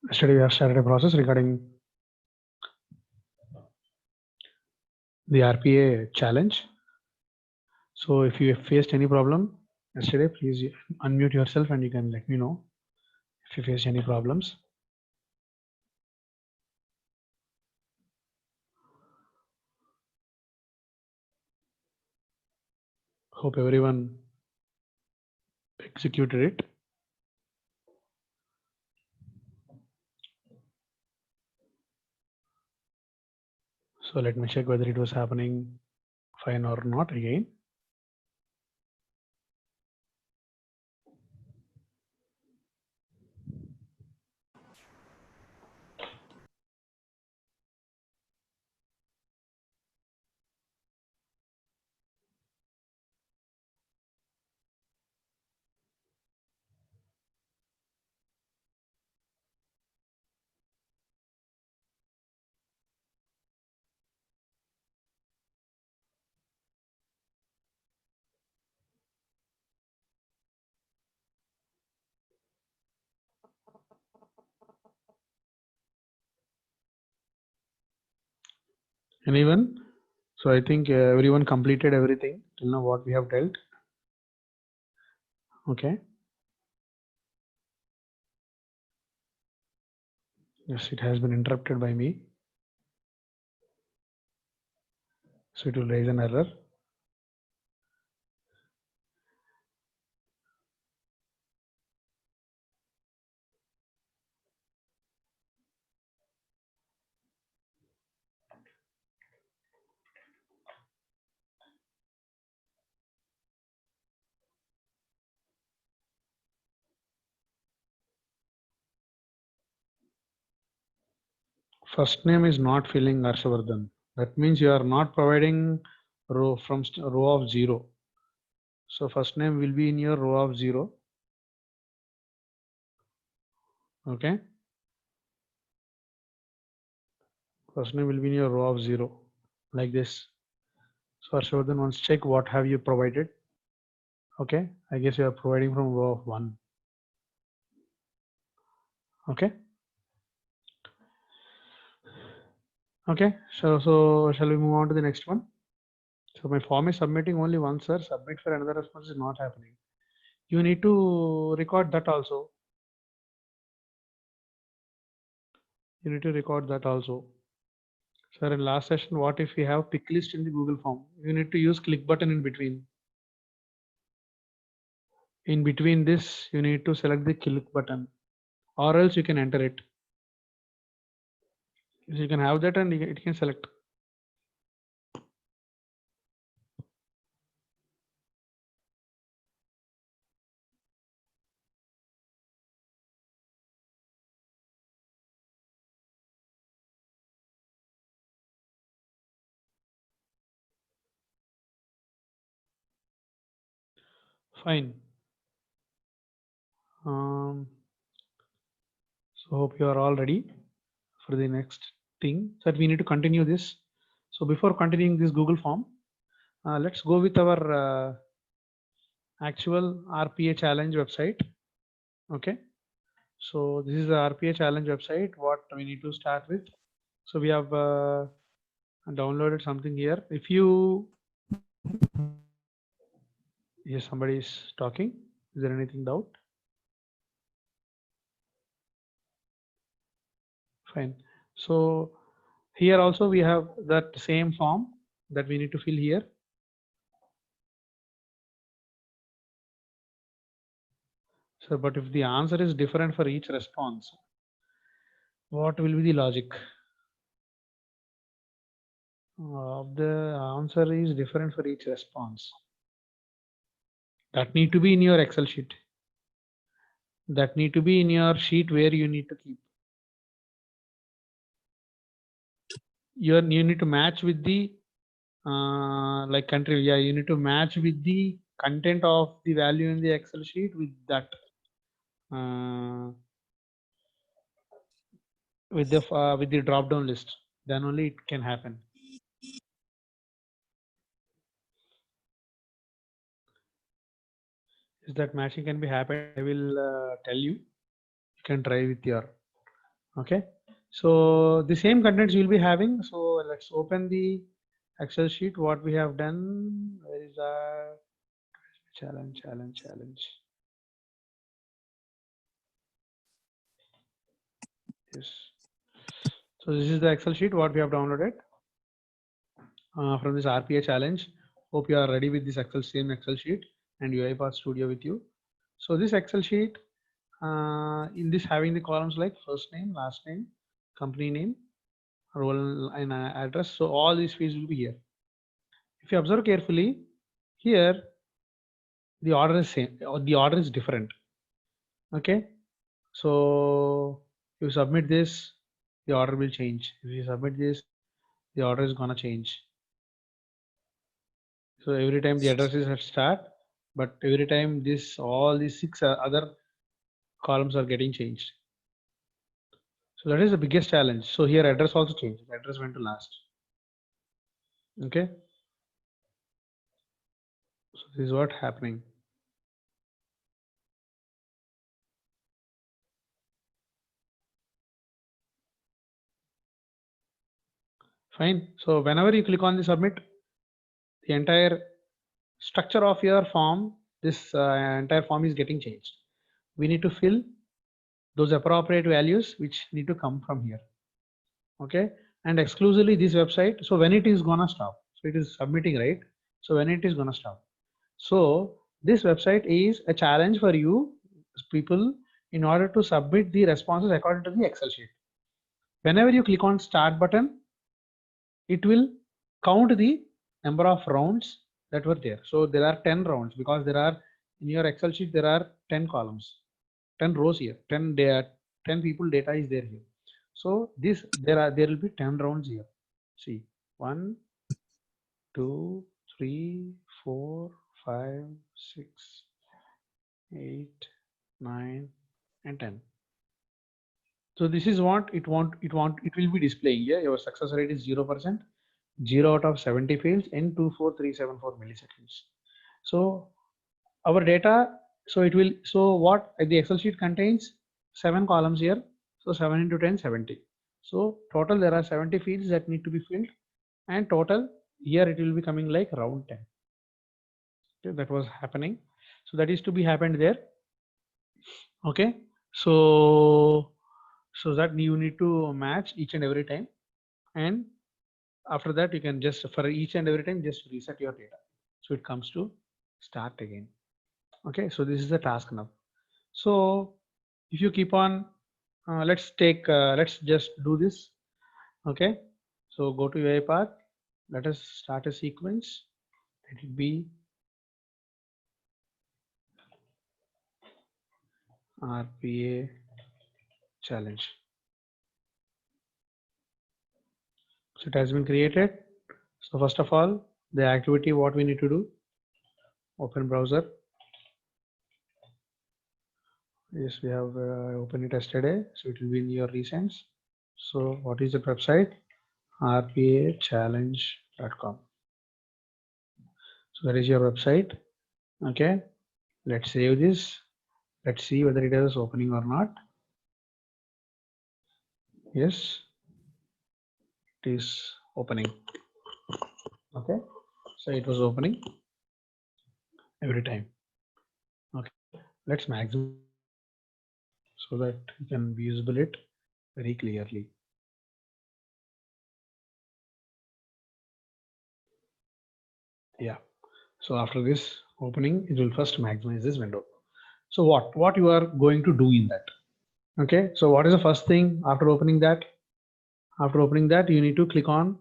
Yesterday we have started a process regarding the RPA challenge. So if you have faced any problem yesterday, please unmute yourself and you can let me know if you faced any problems. Hope everyone executed it. So let me check whether it was happening fine or not again. Anyone? So I think everyone completed everything till now what we have dealt. Okay. Yes, it has been interrupted by me. So it will raise an error. First name is not filling Arshavardhan. That means you are not providing row from row of 0. So first name will be in your row of 0. Okay. First name will be in your row of 0 like this. So Arshavardhan, once check what have you provided. Okay. I guess you are providing from row of 1. Okay. Okay. So shall we move on to the next one? So my form is submitting only once, sir. Submit for another response is not happening. You need to record that also. You need to record that also. Sir, in last session, what if we have pick list in the Google form? You need to use click button in between. In between this, you need to select the click button, or else you can enter it. So you can have that and it can select. Fine. So hope you are all ready for the next thing. So we need to continue this. So before continuing this Google form, let's go with our actual RPA challenge website. Okay. So this is the RPA challenge website. What we need to start with. So we have downloaded something here. If you, yes, somebody is talking. Is there anything doubt? Fine. So here also we have that same form that we need to fill here. So, but if the answer is different for each response, what will be the logic? The answer is different for each response. That need to be in your Excel sheet. That need to be in your sheet where you need to keep. You need to match with the like country. Yeah, you need to match with the content of the value in the Excel sheet with that. With the drop down list, then only it can happen. is that matching can be happened. I will tell you. You can try with your. Okay. So the same contents you will be having. So let's open the Excel sheet. What we have done. Where is that? Challenge. Yes. So this is the Excel sheet what we have downloaded from this RPA challenge. Hope you are ready with this same Excel sheet and UiPath Studio with you. So this Excel sheet, in this having the columns like first name, last name, company name, role and address. So all these fields will be here. If you observe carefully, here the order is same or the order is different. Okay, so you submit this, the order will change. If you submit this, the order is gonna change. So every time the address is at start, but every time this all these 6 other columns are getting changed. So that is the biggest challenge. So here address also changed. Address went to last. Okay. So this is what happening. Fine. So whenever you click on the submit, the entire structure of your form, this entire form is getting changed. We need to fill those appropriate values which need to come from here. Okay. And exclusively this website. So when it is gonna stop, so it is submitting, right? So when it is gonna stop. So this website is a challenge for you people in order to submit the responses according to the Excel sheet. Whenever you click on start button, it will count the number of rounds that were there. So there are 10 rounds because there are in your Excel sheet, there are 10 columns, 10 rows here, 10 people data is there here. So this, there will be 10 rounds here. See, 1, 2, 3, 4, 5, 6, 8, 9, and 10. So this is what it will be displaying here. Your success rate is 0%, 0 out of 70 fields in 24374 milliseconds. So our data, so it will, so what the Excel sheet contains 7 columns here. So 7 into 10, 70. So total there are 70 fields that need to be filled, and total here it will be coming like round 10. Okay, that was happening. So that is to be happened there. Okay, so that you need to match each and every time, and after that you can just for each and every time just reset your data so it comes to start again. Okay, so this is the task now. So if you keep on let's just do this. Okay, so go to UiPath, let us start a sequence. Let it be RPA challenge. So it has been created. So first of all, the activity, what we need to do, open browser. Yes, we have opened it yesterday, so it will be in your recents. So what is the website? rpachallenge.com. So that is your website. Okay, let's save this. Let's see whether it is opening or not. Yes, it is opening. Okay, so it was opening every time. Okay, let's maximize so that you can visible it very clearly. Yeah, so after this opening, it will first maximize this window. So what you are going to do in that? Okay, so what is the first thing after opening that? After opening that, you need to click on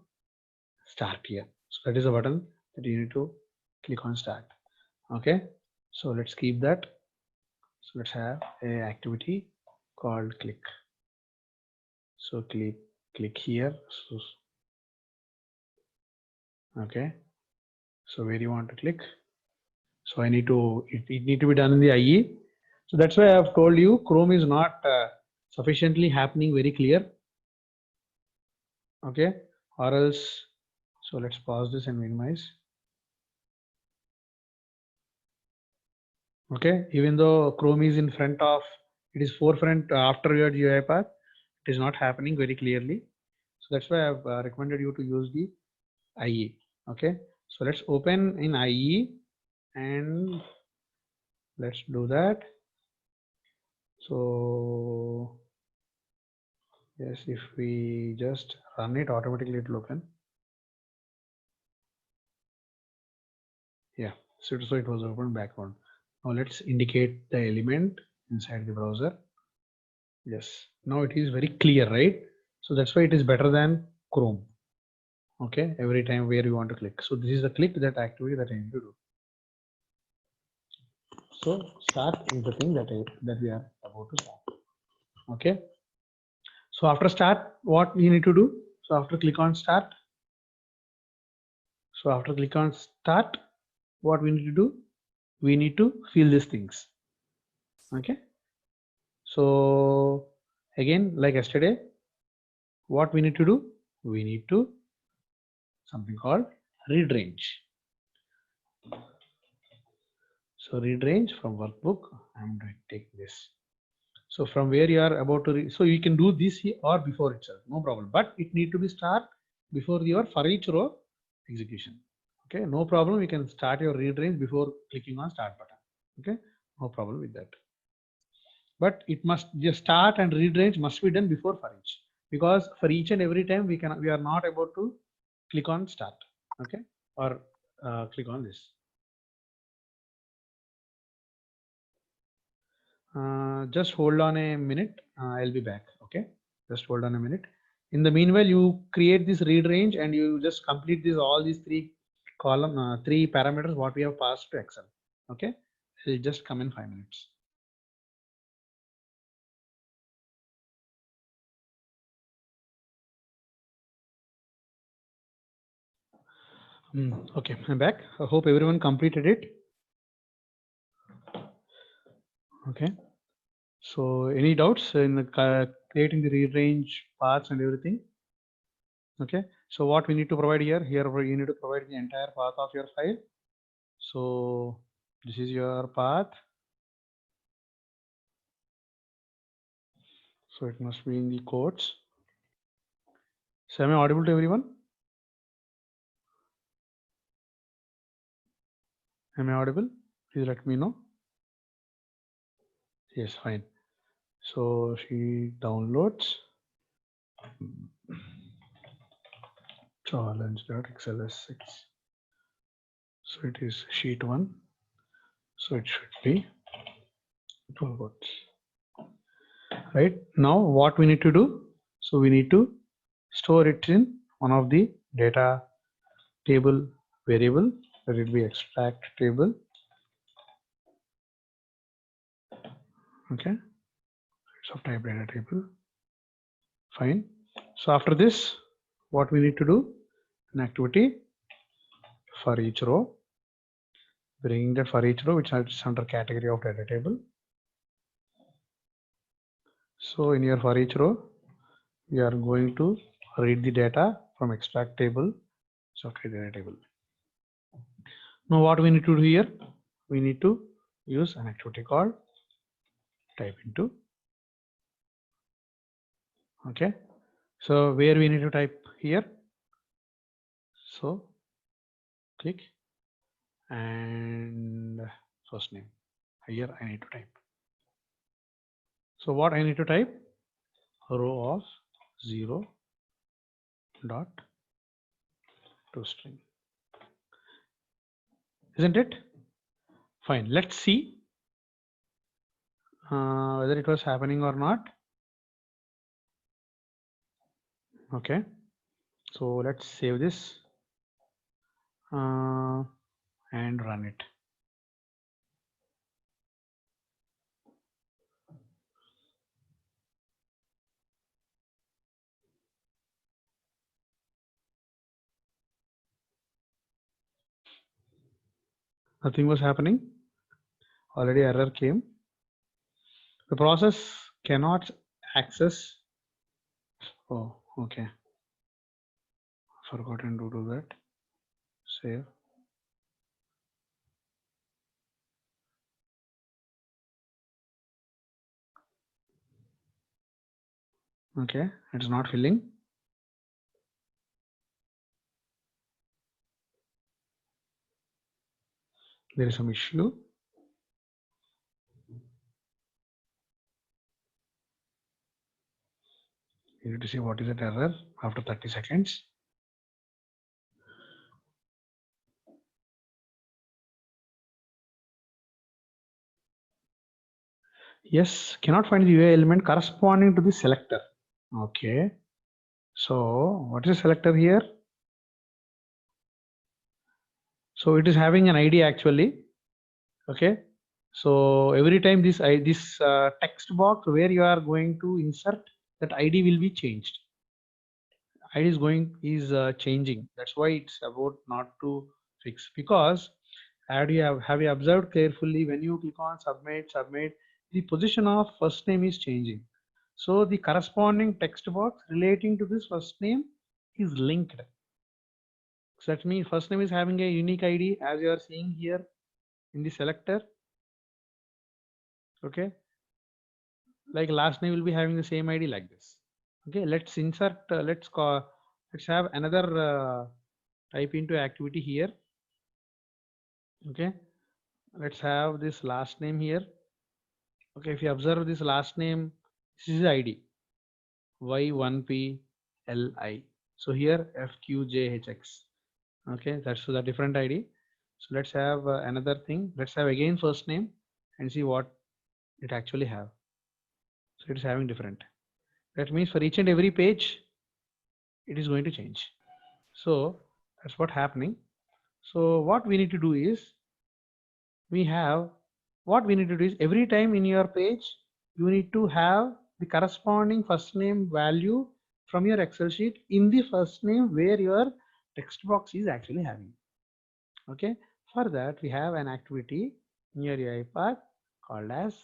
start here. So that is a button that you need to click on start. Okay, so let's keep that. So let's have a activity called click. So click here. So, okay, so where you want to click? So I need to, it need to be done in the IE. So that's why I have told you Chrome is not sufficiently happening very clear. Okay, or else, so let's pause this and minimize. Okay, even though Chrome is in front of, it is forefront after your GUI path, it is not happening very clearly. So that's why I've recommended you to use the IE. Okay, so let's open in IE and let's do that. So yes, if we just run it, automatically it will open. Yeah, so it was open background. Now let's indicate the element inside the browser. Yes, now it is very clear, right? So that's why it is better than Chrome. Okay, every time where you want to click. So this is the click that activity that I need to do. So start is the thing that we are about to start. Okay. So after start, what we need to do? So after click on start. So after click on start, what we need to do? We need to fill these things. Okay. So again, like yesterday, what we need to do? We need to something called read range. So read range from workbook. I'm going to take this. So from where you are about to read, so you can do this here or before itself, no problem. But it need to be start before your for each row execution. Okay, no problem. You can start your read range before clicking on start button. Okay, no problem with that. But it must just start and read range must be done before for each, because for each and every time we are not able to click on start. Okay, or click on this. Just hold on a minute. I'll be back. Okay, just hold on a minute. In the meanwhile, you create this read range and you just complete this all these three parameters what we have passed to Excel. Okay, it'll just come in 5 minutes. Okay, I'm back. I hope everyone completed it. Okay. So any doubts in the creating the read range paths and everything? Okay. So what we need to provide here? Here you need to provide the entire path of your file. So this is your path. So it must be in the quotes. So am I audible to everyone? Am I audible? Please let me know. Yes, fine. So she downloads challenge.xls6. So it is sheet 1. So it should be 12 words. Right now, what we need to do? So we need to store it in one of the data table variable. Let it be extract table. Okay. So type data table. Fine. So after this, what we need to do? An activity for each row. Bringing that for each row, which is under category of data table. So in your for each row, we are going to read the data from extract table, software data table. Now what we need to do here? We need to use an activity called type into. Okay. So where we need to type here? So click and first name. Here I need to type. So what I need to type? Row of 0 dot to string. Isn't it? Fine. Let's see whether it was happening or not. Okay. So let's save this and run it. Nothing was happening. Already error came. The process cannot access. Oh, okay. Forgotten to do that. Save. Okay, it's not filling. There is some issue. You need to see what is that error after 30 seconds. Yes, cannot find the UI element corresponding to the selector. Okay. So what is the selector here? So it is having an ID actually. Okay. So every time this text box where you are going to insert, that ID will be changed. ID is changing. That's why it's about not to fix, because have you observed carefully when you click on submit, the position of first name is changing. So the corresponding text box relating to this first name is linked. So that means first name is having a unique ID as you are seeing here in the selector. Okay. Like last name will be having the same ID like this. Okay. Let's insert, let's have another type into activity here. Okay. Let's have this last name here. Okay. If you observe this last name, this is ID Y1PLI. So here FQJHX. Okay. That's the different ID. So let's have another thing. Let's have again first name and see what it actually have. So it's having different. That means for each and every page, it is going to change. So that's what happening. So what we need to do is every time in your page, you need to have the corresponding first name value from your Excel sheet in the first name where your text box is actually having. Okay. For that, we have an activity in your UiPath called as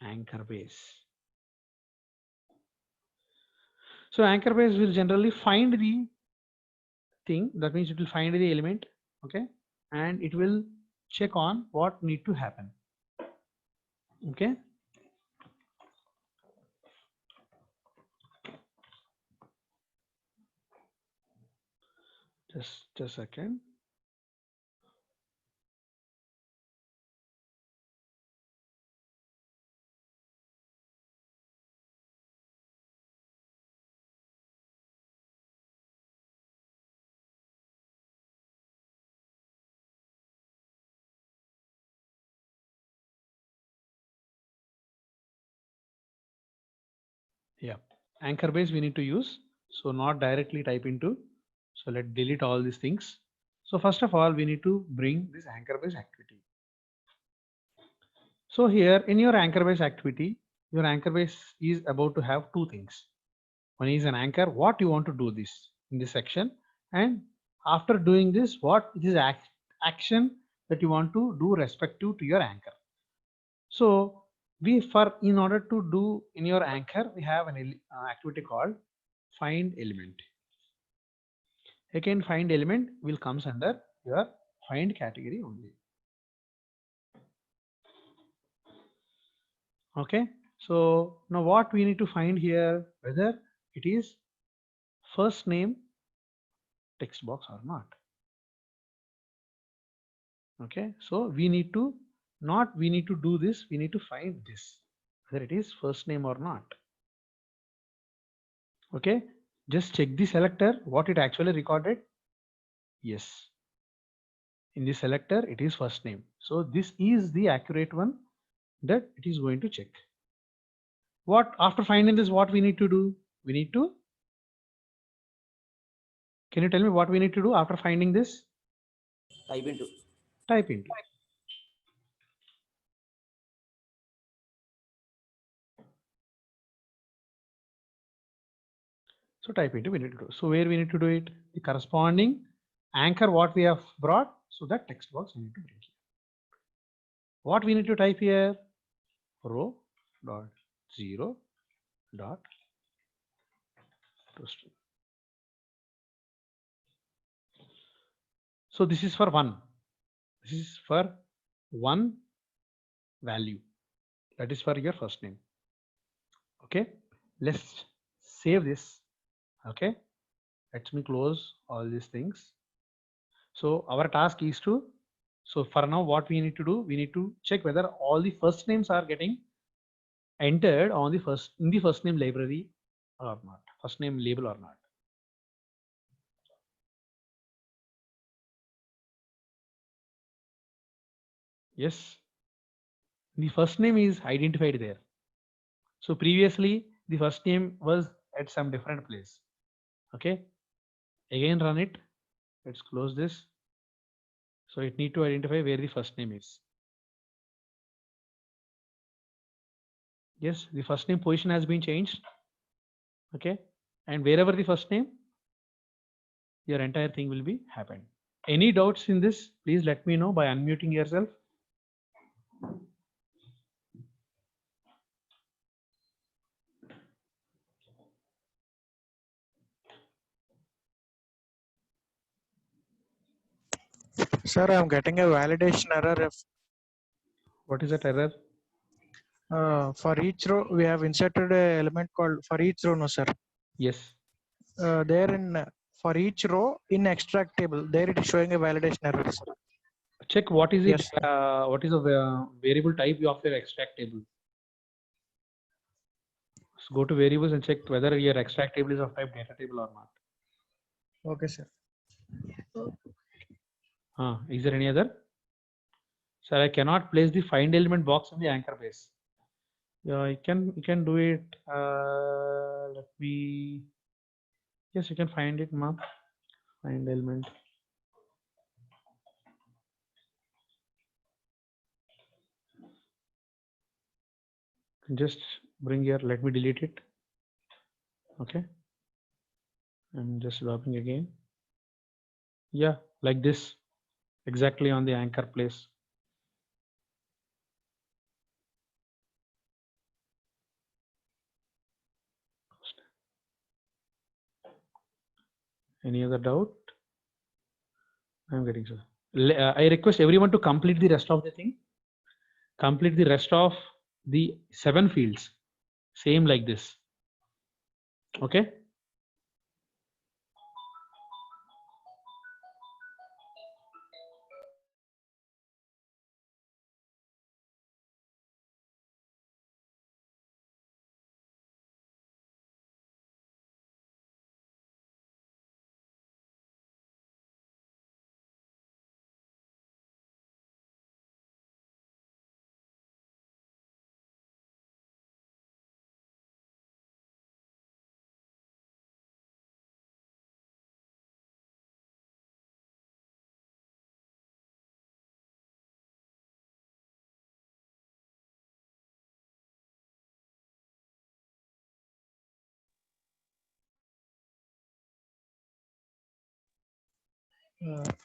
anchor base. So anchor base will generally find the thing. That means it will find the element. Okay. And it will check on what need to happen. Okay. Just a second. Yeah, anchor base we need to use. So not directly type into. So let's delete all these things. So first of all, we need to bring this anchor base activity. So here in your anchor base activity, your anchor base is about to have two things. One is an anchor, what you want to do this in this section, and after doing this, what is action that you want to do respective to your anchor. So in order to do in your anchor, we have an activity called find element. Again, find element will comes under your find category only. Okay. So now what we need to find here, whether it is first name text box or not. Okay. So we need to do this. We need to find this, whether it is first name or not. Okay. Just check the selector, what it actually recorded. Yes. In the selector, it is first name. So this is the accurate one that it is going to check. What after finding this, what we need to do? We need to, can you tell me what we need to do after finding this? Type into. Type into. So type into we need to do. So where we need to do it? The corresponding anchor what we have brought. So that text box we need to bring here. What we need to type here? Row dot 0 dot to string. So this is for one. This is for one value. That is for your first name. Okay. Let's save this. Okay, let me close all these things. So our task is to, so for now what we need to do, we need to check whether all the first names are getting entered on the in the first name library or not, first name label or not. Yes, the first name is identified there. So previously the first name was at some different place. Okay, again run it. Let's close this. So it need to identify where the first name is. Yes, the first name position has been changed. Okay, and wherever the first name, your entire thing will be happened. Any doubts in this, please let me know by unmuting yourself. Sir, I'm getting a validation error. What is that error? For each row, we have inserted an element called for each row, no, sir. Yes. There in for each row in extract table, there it is showing a validation error, sir. Check what is it. Yes. What is the variable type of your extract table? So go to variables and check whether your extract table is of type data table or not. Okay, sir. Is there any other? Sir, I cannot place the find element box in the anchor base. Yeah, you can do it. Let me. Yes, you can find it, ma'am. Find element. Just bring here. Let me delete it. Okay. I'm just dropping again. Yeah, like this. Exactly on the anchor place. Any other doubt? I'm getting so. I request everyone to complete the rest of the thing. Complete the rest of the 7 fields. Same like this. Okay.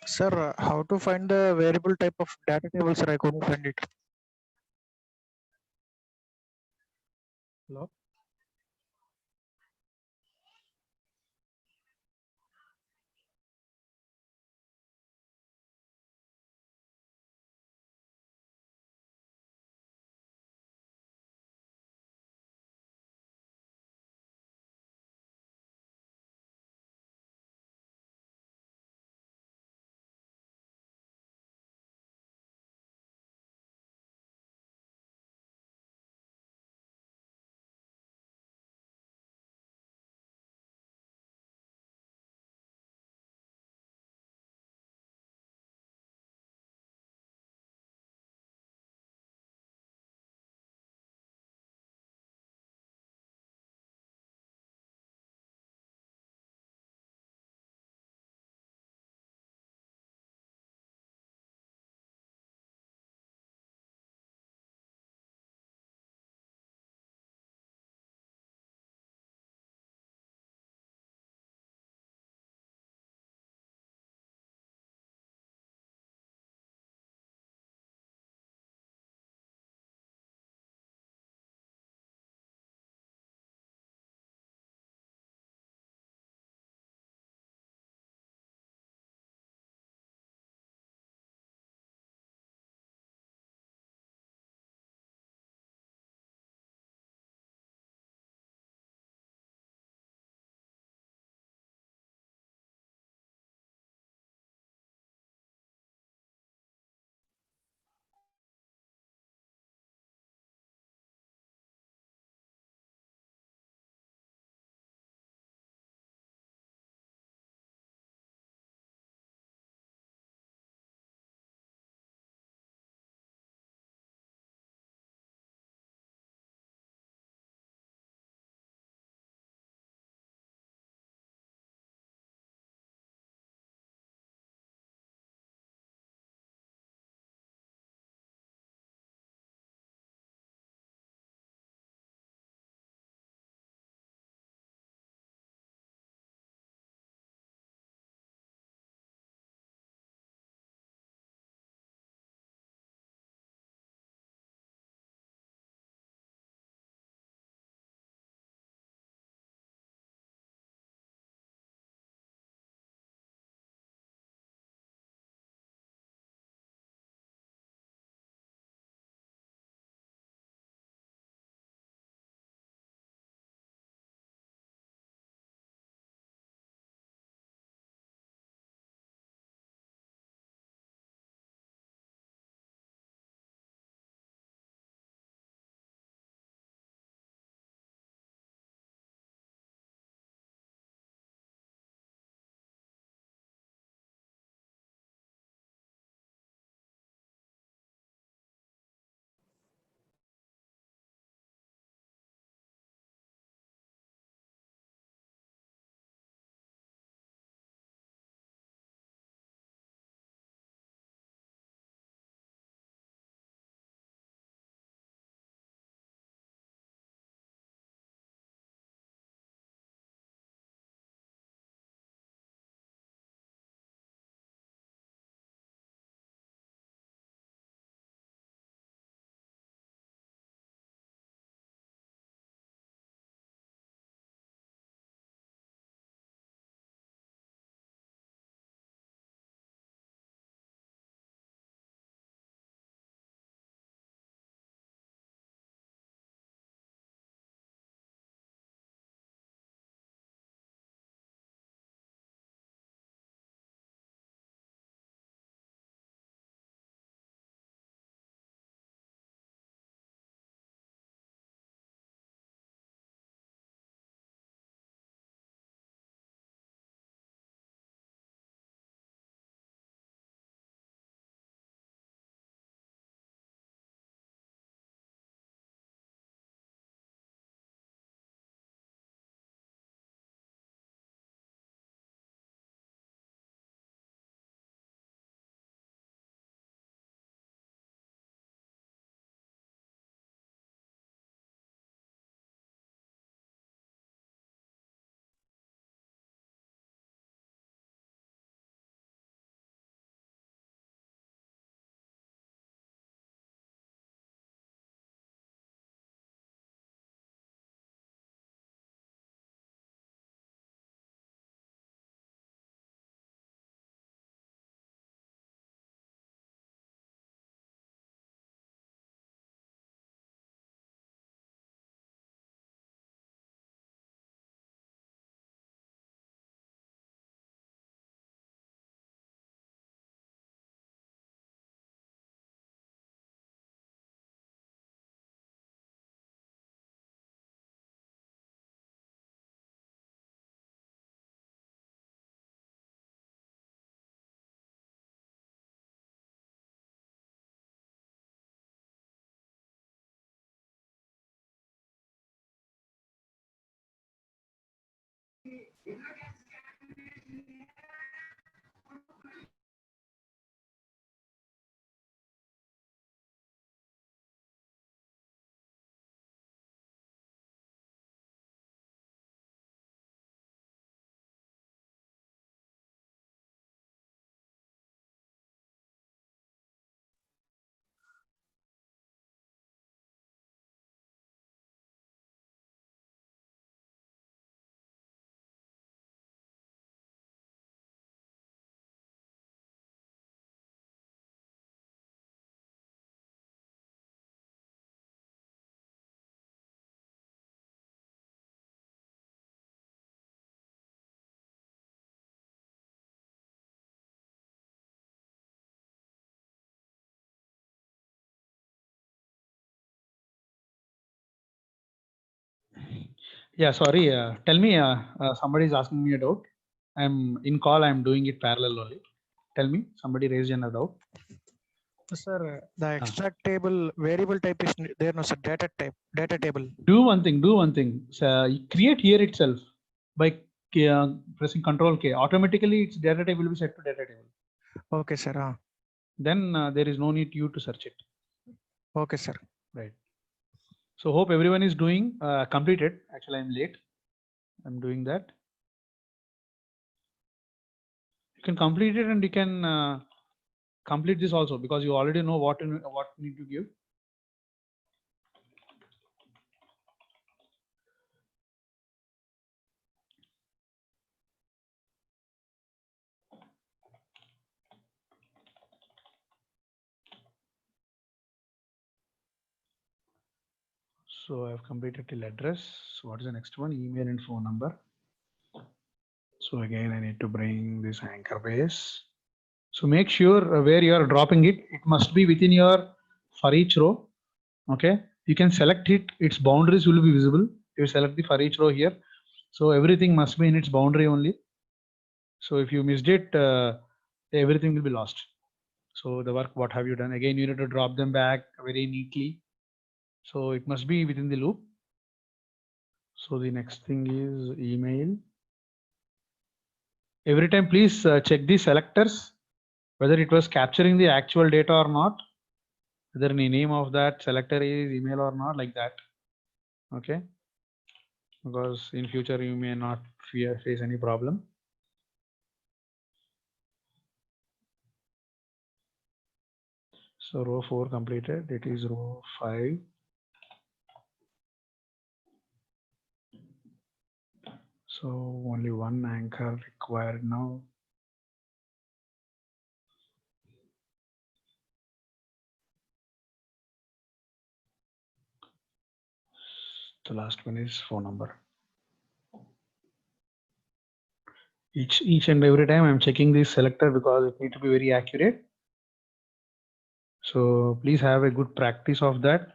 Sir, how to find the variable type of data table, sir? I couldn't find it. Hello? Yeah, sorry. Tell me, somebody is asking me a doubt. I'm in call. I'm doing it parallel only. Tell me, somebody raised a doubt. Sir, the extract table variable type is there, no sir. Data type, data table. Do one thing. Do one thing. So create here itself by pressing Control K. Automatically, its data type will be set to data table. Okay, sir. Then there is no need you to search it. Okay, sir. Right. So hope everyone is doing completed. Actually, I'm late. I'm doing that. You can complete it and you can complete this also because you already know what you need to give. So I've completed till address. So what is the next one? Email and phone number. So again, I need to bring this anchor base. So make sure where you are dropping it, it must be within your for each row. Okay. You can select it. Its boundaries will be visible. You select the for each row here. So everything must be in its boundary only. So if you missed it, everything will be lost. So the work, what have you done? Again, you need to drop them back very neatly. So it must be within the loop. So the next thing is email. Every time, please check the selectors, whether it was capturing the actual data or not, whether the name of that selector is email or not, like that. Okay. Because in future, you may not face any problem. So row 4 completed. It is row 5. So only one anchor required now. The last one is phone number. Each and every time I'm checking this selector because it needs to be very accurate. So please have a good practice of that.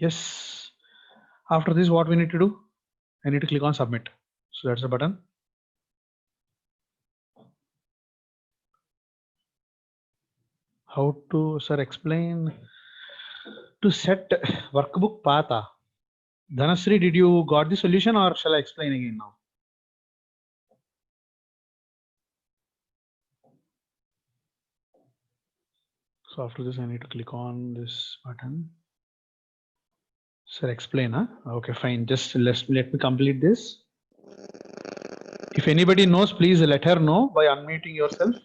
Yes. After this, what we need to do? I need to click on submit. So that's the button. How to, sir, explain to set workbook path. Dhanasri, did you got the solution or shall I explain again now? So after this, I need to click on this button. Sir, explain, huh? Okay, fine. Just let me complete this. If anybody knows, please let her know by unmuting yourself.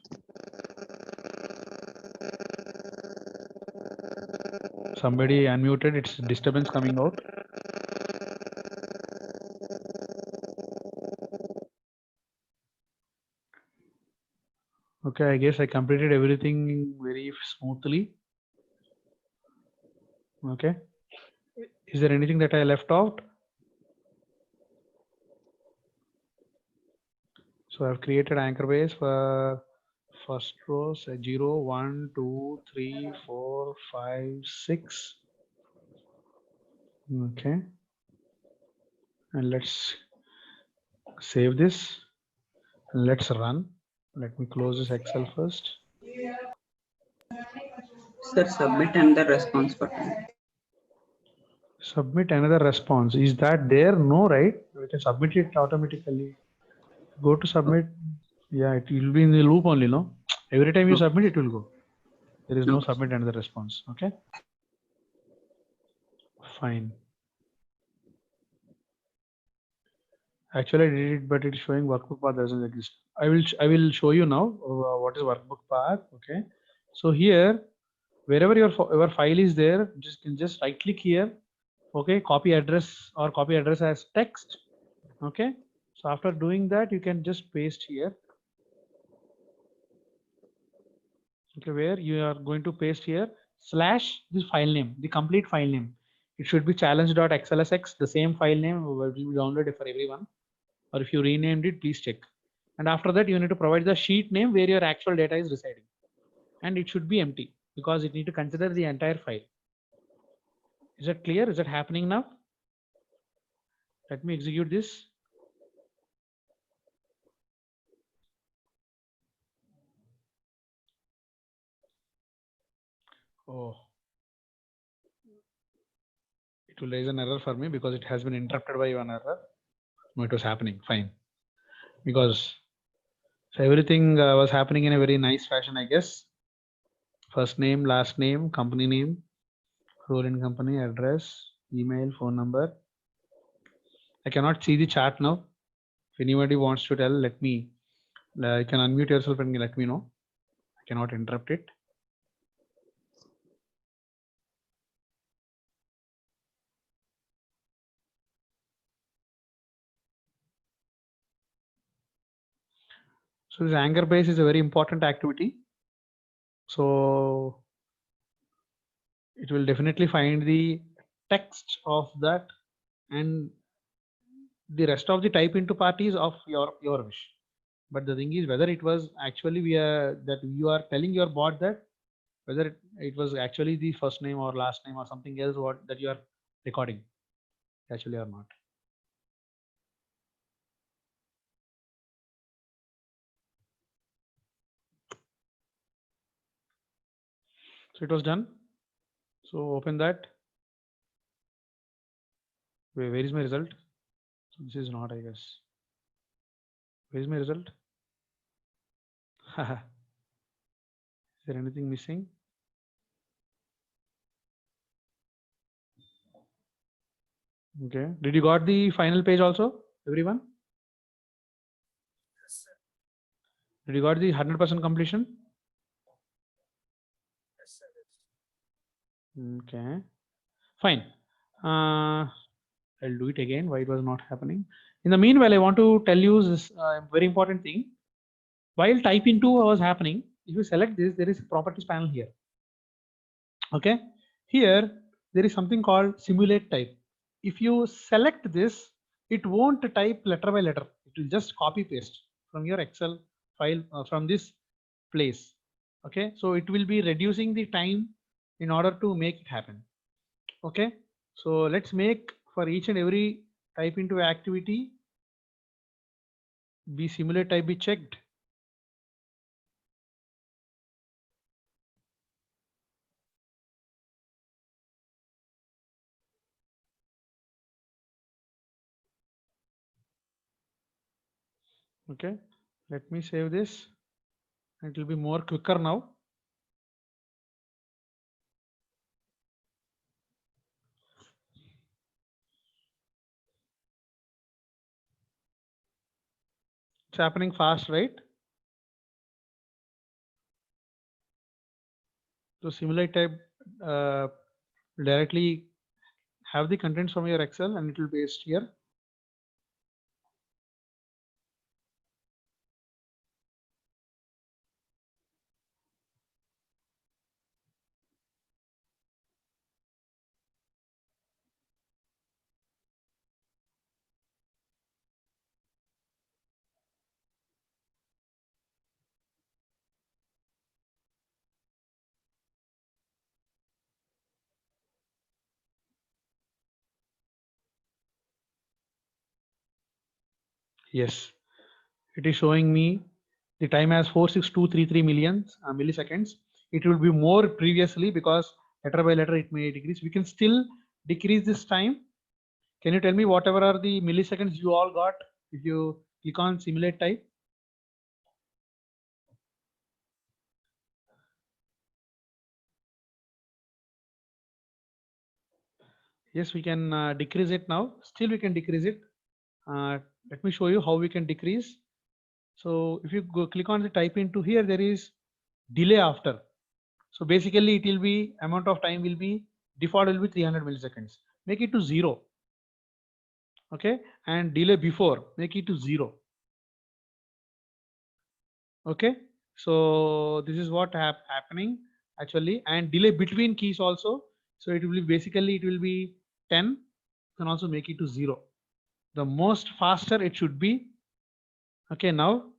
Somebody unmuted, it's disturbance coming out. Okay, I guess I completed everything very smoothly. Okay. Is there anything that I left out? So I've created anchor base for first row, so 0, 1, 2, 3, 4, 5, 6. Okay. and let's save this. Let's run. Let me close this Excel first. Sir, submit another response button. Submit another response. Is that there? No, right? We can submit it automatically. Go to submit. Yeah, it will be in the loop only, no? Every time you Okay. submit, it will go. There is no Okay. submit another response. Okay. Fine. Actually, I did it, but it's showing workbook path doesn't exist. I will show you now what is workbook path. Okay. So here, wherever your file is there, just right click here. Okay, copy address or copy address as text. Okay. So after doing that, you can just paste here. Okay, where you are going to paste here slash this file name, the complete file name. It should be challenge.xlsx, the same file name will be downloaded for everyone. Or if you renamed it, please check. And after that, you need to provide the sheet name where your actual data is residing. And it should be empty because it need to consider the entire file. Is that clear? Is that happening now? Let me execute this. Oh, it will raise an error for me because it has been interrupted by one error. No, it was happening fine because so everything was happening in a very nice fashion, I guess. First name, last name, company name, role in company, address, email, phone number. I cannot see the chart now. If anybody wants to tell, let me. You can unmute yourself and let me know. I cannot interrupt it. So this anchor base is a very important activity. So it will definitely find the text of that and the rest of the type into parties of your wish. But the thing is whether it was actually that you are telling your bot that whether it was actually the first name or last name or something else what that you are recording actually or not. So it was done. So open that. Where is my result? So this is not, I guess. Where is my result? Is there anything missing? Okay. Did you got the final page also, everyone? Yes, sir. Did you got the 100% completion? Yes, sir. Okay. Fine. I'll do it again. Why it was not happening? In the meanwhile, I want to tell you this very important thing. While type into was happening, if you select this, there is a properties panel here. Okay. Here, there is something called simulate type. If you select this, it won't type letter by letter. It will just copy paste from your Excel file from this place. Okay. So it will be reducing the time in order to make it happen. Okay. So let's make for each and every type into activity be simulate type be checked. Okay. Let me save this. It will be more quicker now. It's happening fast, right? So simulate type directly have the contents from your Excel and it will paste here. Yes, it is showing me the time as 46233 milliseconds. It will be more previously because letter by letter it may decrease. We can still decrease this time. Can you tell me whatever are the milliseconds you all got if you click on simulate type? Yes, we can decrease it now. Still we can decrease it. Let me show you how we can decrease. So if you go click on the type into here, there is delay after. So basically it will be amount of time will be default will be 300 milliseconds. Make it to 0. Okay, and delay before make it to 0. Okay, so this is what happening actually, and delay between keys also. So it will be basically it will be 10. You can also make it to 0. The most faster it should be. Okay, now,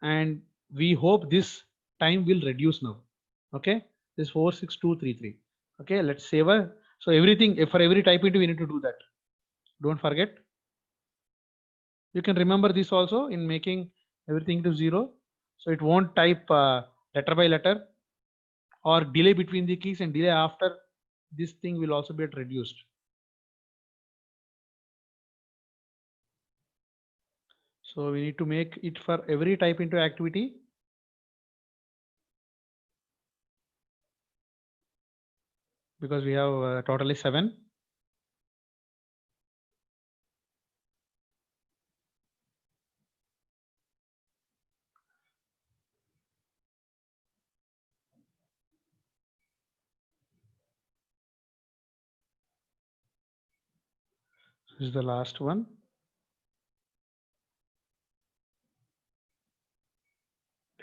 and we hope this time will reduce now. Okay, this 46233. Okay, let's save a. So everything for every type into we need to do that. Don't forget. You can remember this also in making everything to 0. So it won't type letter by letter, or delay between the keys and delay after this thing will also be reduced. So we need to make it for every type into activity. Because we have totally 7. This is the last one.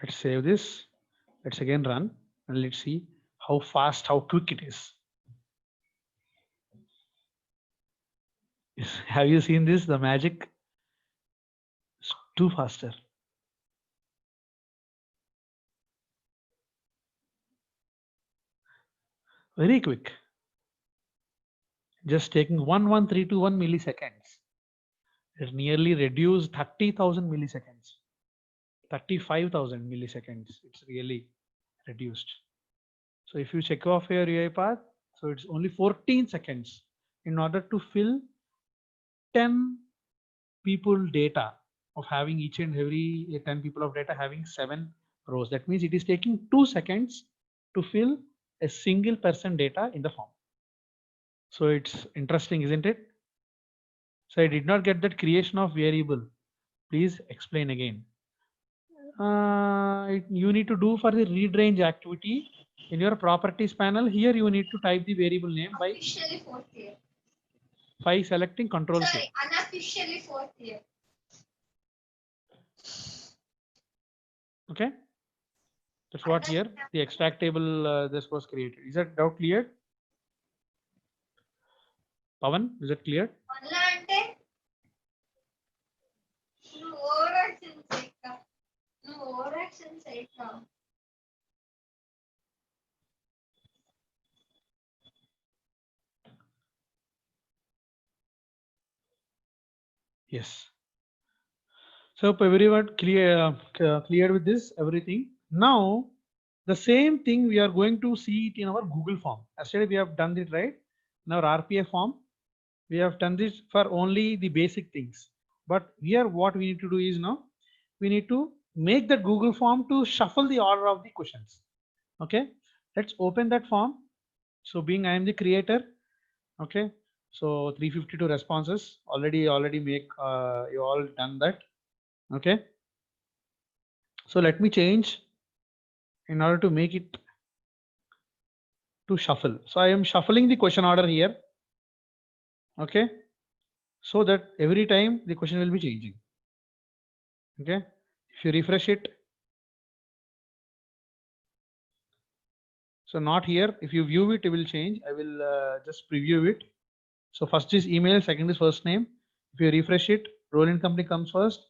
Let's save this. Let's again run and let's see how fast, how quick it is. Have you seen this? The magic is too faster. Very quick. Just taking 11321 milliseconds. It nearly reduced 30,000 milliseconds. 35,000 milliseconds. It's really reduced. So if you check off your UiPath, so it's only 14 seconds in order to fill 10 people data of having each and every 10 people of data having 7 rows. That means it is taking 2 seconds to fill a single person data in the form. So it's interesting, isn't it? So I did not get that creation of variable. Please explain again. You need to do for the read range activity in your properties panel. Here you need to type the variable name by Officially 4th year. selecting Control C. Sorry, unofficially 4th year. Okay, that's what here the extract table this was created. Is that doubt cleared? Pavan, is that clear? Alla ante no overaction చేయక. No overaction చేయక. Yes. So everyone cleared with this everything. Now the same thing we are going to see it in our Google form. Yesterday we have done it right in our RPA form. We have done this for only the basic things. But here what we need to do is now we need to make the Google form to shuffle the order of the questions. Okay, let's open that form. So being I am the creator. Okay, so 352 responses already make you all done that. Okay, so let me change in order to make it to shuffle. So I am shuffling the question order here. Okay, so that every time the question will be changing. Okay, if you refresh it, so not here, if you view it, it will change. I will just preview it. So first is email, second is first name. If you refresh it, role in company comes first.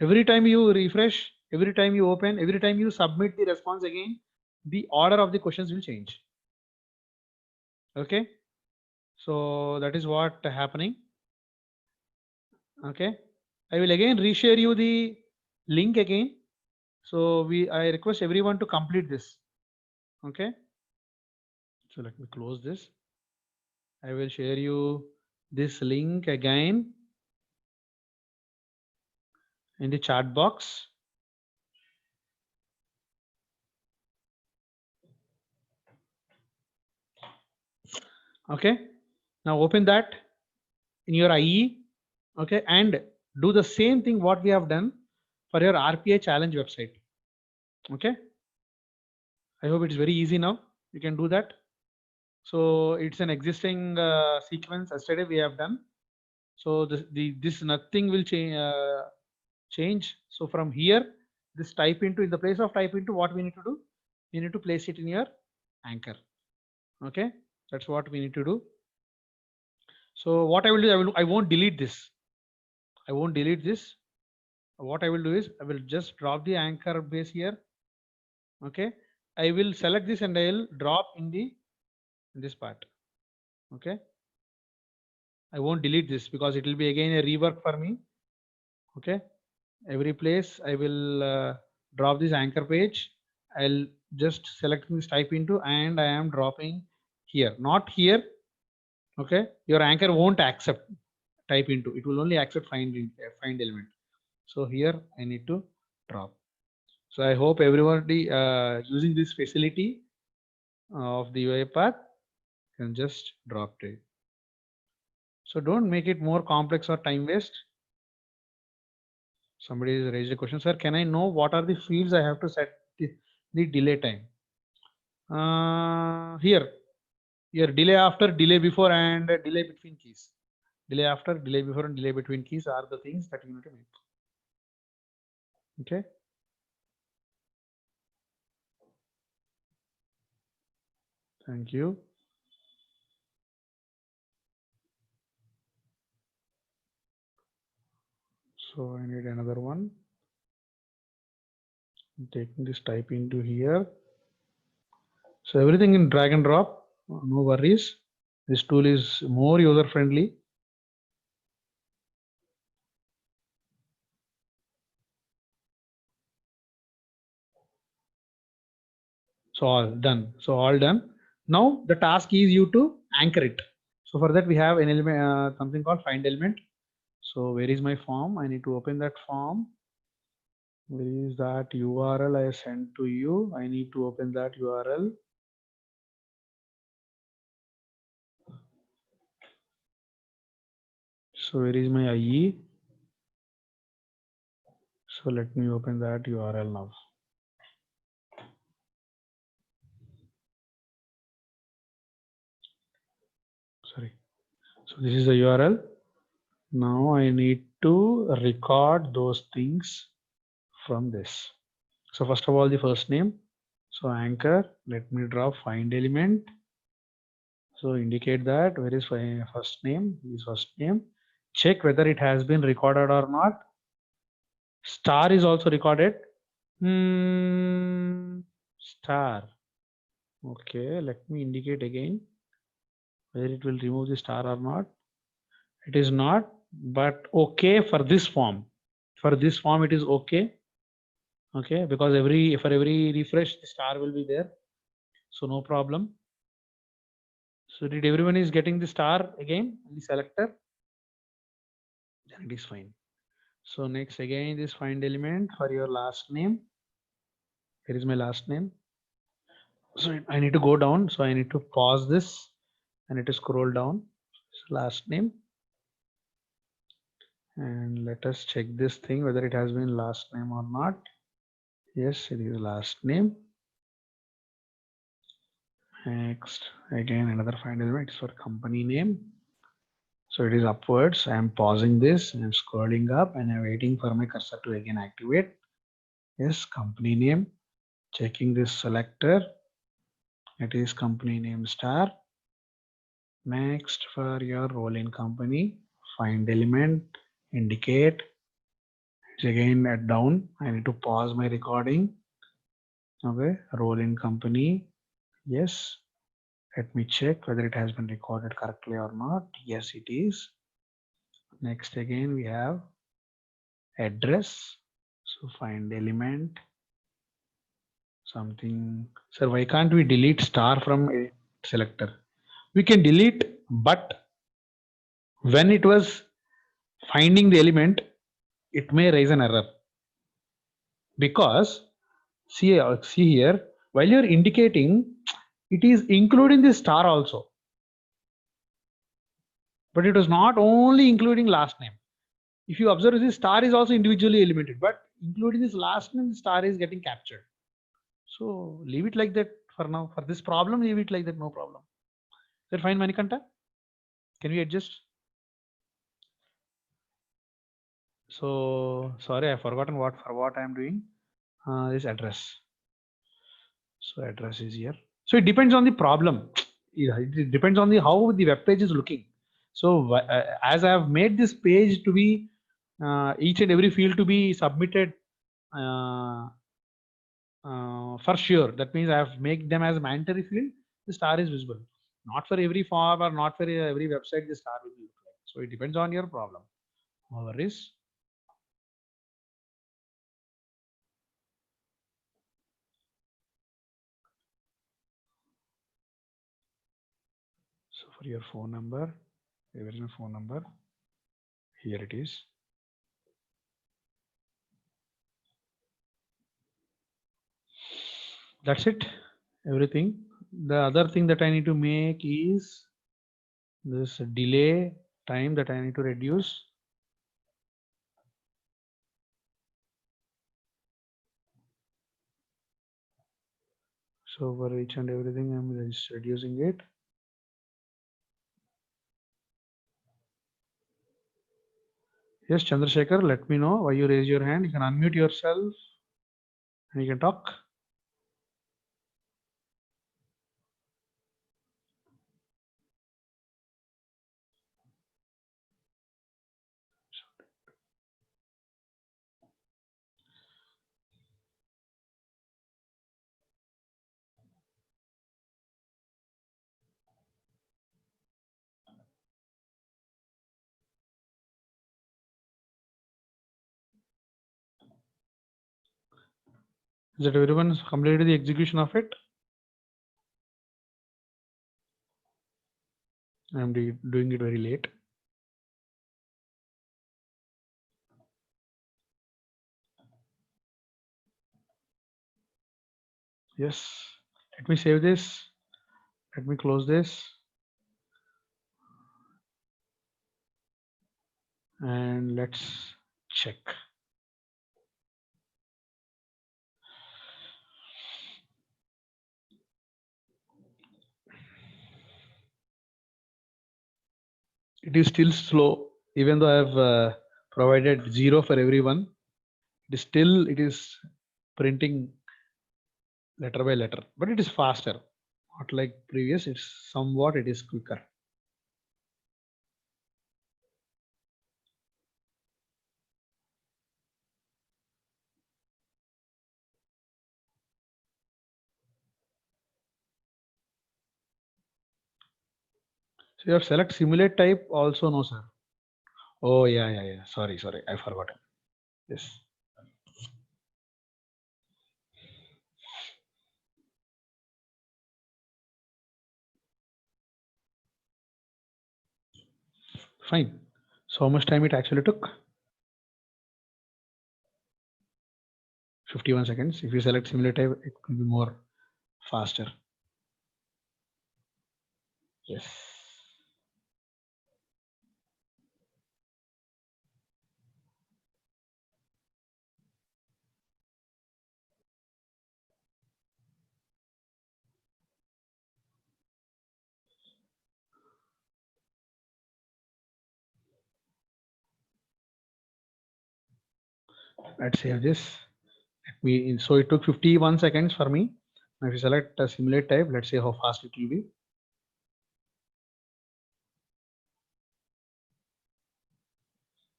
Every time you refresh, every time you open, every time you submit the response again, the order of the questions will change. Okay, so that is what happening. Okay, I will again reshare you the link again. So I request everyone to complete this. Okay. So let me close this. I will share you this link again in the chat box. Okay. Now open that in your IE. Okay. And do the same thing what we have done for your RPA challenge website. Okay. I hope it's very easy now. You can do that. So it's an existing sequence yesterday we have done. So this nothing will change. So from here, this type into, in the place of type into, what we need to do? We need to place it in your anchor. Okay, that's what we need to do. So what I will do, I won't delete this. I won't delete this. What I will do is I will just drop the anchor base here. Okay, I will select this and I will drop in this part. Okay, I won't delete this because it will be again a rework for me. Okay, every place I will drop this anchor page. I'll just select this type into and I am dropping here, not here. Okay, your anchor won't accept type into, it will only accept find element. So here I need to drop. So I hope everybody using this facility of the UiPath can just drop it. So don't make it more complex or time waste. Somebody has raised a question, sir, can I know what are the fields I have to set the delay time? Here delay after, delay before, and delay between keys. Delay after, delay before, and delay between keys are the things that you need to make. Okay. Thank you. So I need another one. I'm taking this type into here. So everything in drag and drop, no worries. This tool is more user friendly. So all done. So all done. Now the task is you to anchor it. So for that we have an element, something called find element. So where is my form? I need to open that form. Where is that URL I sent to you? I need to open that URL. So where is my IE? So let me open that URL now. Sorry. So this is the URL. Now I need to record those things from this. So first of all, the first name. So anchor, let me drop find element. So indicate that where is first name, is first name. Check whether it has been recorded or not. Star is also recorded. Star. Okay, let me indicate again whether it will remove the star or not. It is not, but okay for this form. For this form, it is okay. Okay, because for every refresh, the star will be there. So no problem. So did everyone is getting the star again in the selector? Then it is fine. So next again this find element for your last name. Here is my last name. So I need to go down. So I need to pause this. I need to scroll down. So last name. And let us check this thing whether it has been last name or not. Yes, it is last name. Next, again another find element is for company name. So it is upwards. I am pausing this and I'm scrolling up and I'm waiting for my cursor to again activate. Yes, company name. Checking this selector. It is company name star. Next, for your role in company, find element, indicate. It's again at down. I need to pause my recording. Okay, role in company. Yes. Let me check whether it has been recorded correctly or not. Yes, it is. Next, again, we have address. So find element something. Sir, why can't we delete star from a selector? We can delete, but when it was finding the element, it may raise an error because see here, while you're indicating, it is including the star also, but it was not only including last name. If you observe, this star is also individually eliminated, but including this last name, the star is getting captured. So leave it like that for now. For this problem, leave it like that, no problem. Sir, fine, Manikanta. Can we adjust? So sorry, I've forgotten what I am doing. This address. So address is here. So it depends on the problem. It depends on the how the web page is looking. So as I have made this page to be each and every field to be submitted for sure. That means I have made them as a mandatory field. The star is visible. Not for every form or not for every website the star will be look like. So it depends on your problem. No worries. So for your phone number, where is my phone number? Here it is. That's it. Everything. The other thing that I need to make is this delay time that I need to reduce. So for each and everything, I'm just reducing it. Yes, Chandrasekhar, let me know why you raise your hand. You can unmute yourself and you can talk. Is that everyone completed the execution of it? I'm doing it very late. Yes. Let me save this. Let me close this. And let's check. It is still slow, even though I have provided 0 for everyone. It is printing letter by letter, but it is faster. Not like previous, it's somewhat it is quicker. So you have select simulate type also, no sir. Oh yeah. Sorry, I forgot. Yes. Fine. So how much time it actually took? 51 seconds. If you select simulate type, it will be more faster. Yes. Let's save this. So it took 51 seconds for me. Now if you select simulate type, let's see how fast it will be.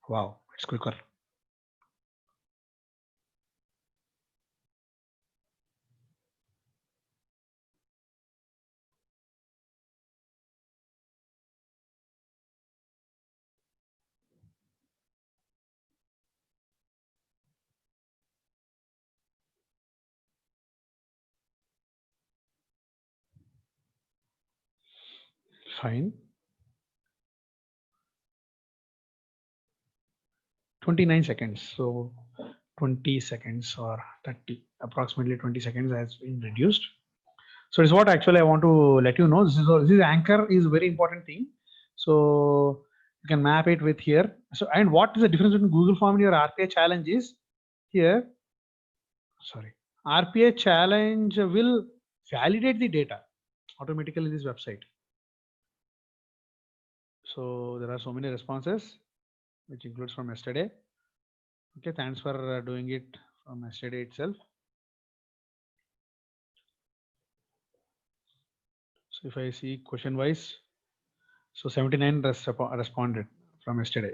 Wow, it's quicker. Fine. 29 seconds. So 20 seconds or 30, approximately 20 seconds has been reduced. So it's what actually I want to let you know. This is anchor is a very important thing. So you can map it with here. So, and what is the difference between Google Form and your RPA challenge is here. Sorry, RPA challenge will validate the data automatically in this website. So there are so many responses, which includes from yesterday. Okay, thanks for doing it from yesterday itself. So if I see question wise, so 79 responded from yesterday.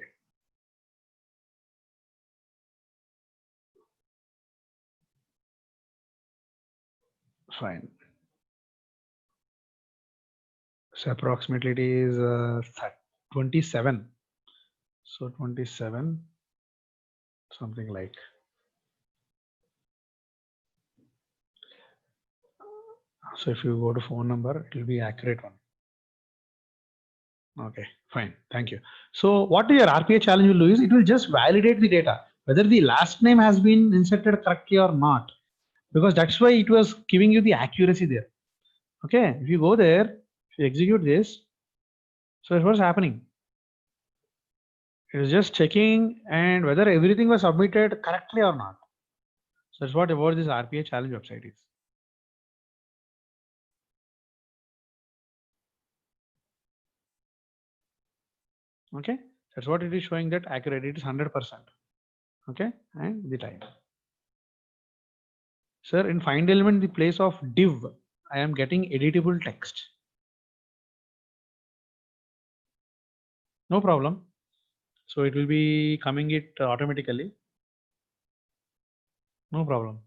Fine. So approximately it is 27. So 27, something like. So if you go to phone number, it will be accurate one. Okay, fine. Thank you. So what your RPA challenge will do is it will just validate the data, whether the last name has been inserted correctly or not, because that's why it was giving you the accuracy there. Okay, if you go there, if you execute this, so what's happening? It is just checking and whether everything was submitted correctly or not. So that's what about this RPA challenge website is. Okay, that's what it is showing, that accurate, it is 100%. Okay, and the time. Sir, in find element, the place of div, I am getting editable text. No problem. So it will be coming it automatically. No problem.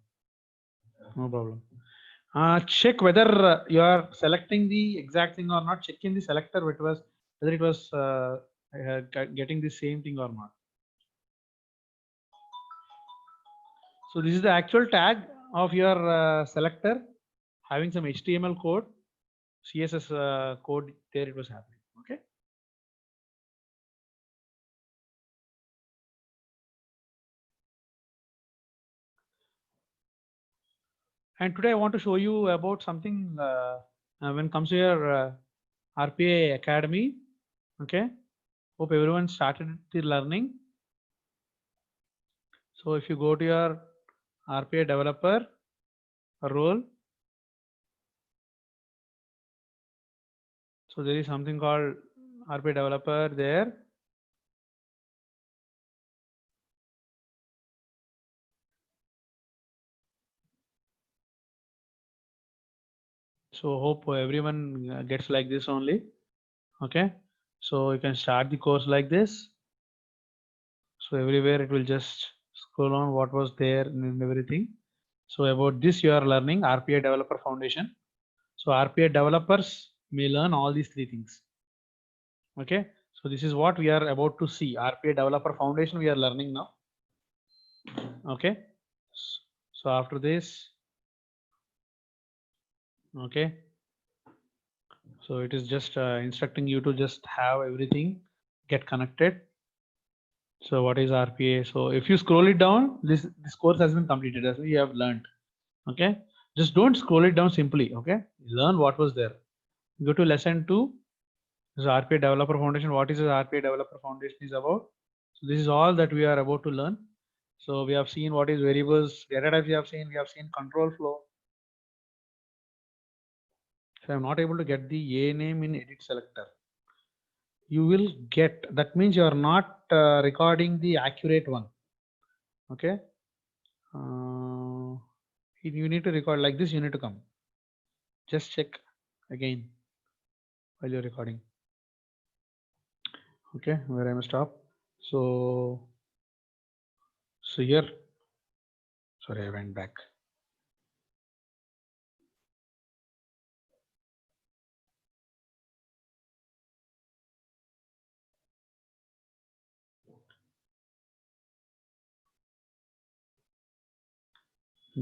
No problem. Check whether you are selecting the exact thing or not. Check in the selector whether it was getting the same thing or not. So this is the actual tag of your selector having some HTML code, CSS code there. It was happening. Okay. And today I want to show you about something when it comes to your RPA Academy. Okay. Hope everyone started the learning. So if you go to your RPA developer role, so there is something called RPA developer there. So hope everyone gets like this only. Okay. So you can start the course like this. So everywhere it will just scroll on what was there and everything. So about this you are learning RPA developer foundation. So RPA developers may learn all these three things. Okay. So this is what we are about to see. RPA developer foundation we are learning now. Okay. So after this, okay. So it is just instructing you to just have everything get connected. So what is RPA? So if you scroll it down, this course has been completed. That's what you have learned. Okay. Just don't scroll it down simply. Okay. Learn what was there. Go to lesson 2. This is RPA developer foundation. What is the RPA developer foundation is about? So this is all that we are about to learn. So we have seen what is variables, data types we have seen control flow. So I'm not able to get the A name in edit selector. You will get, that means you are not recording the accurate one. Okay. You need to record like this, you need to come. Just check again while you're recording. Okay, where I must stop. So here, sorry, I went back.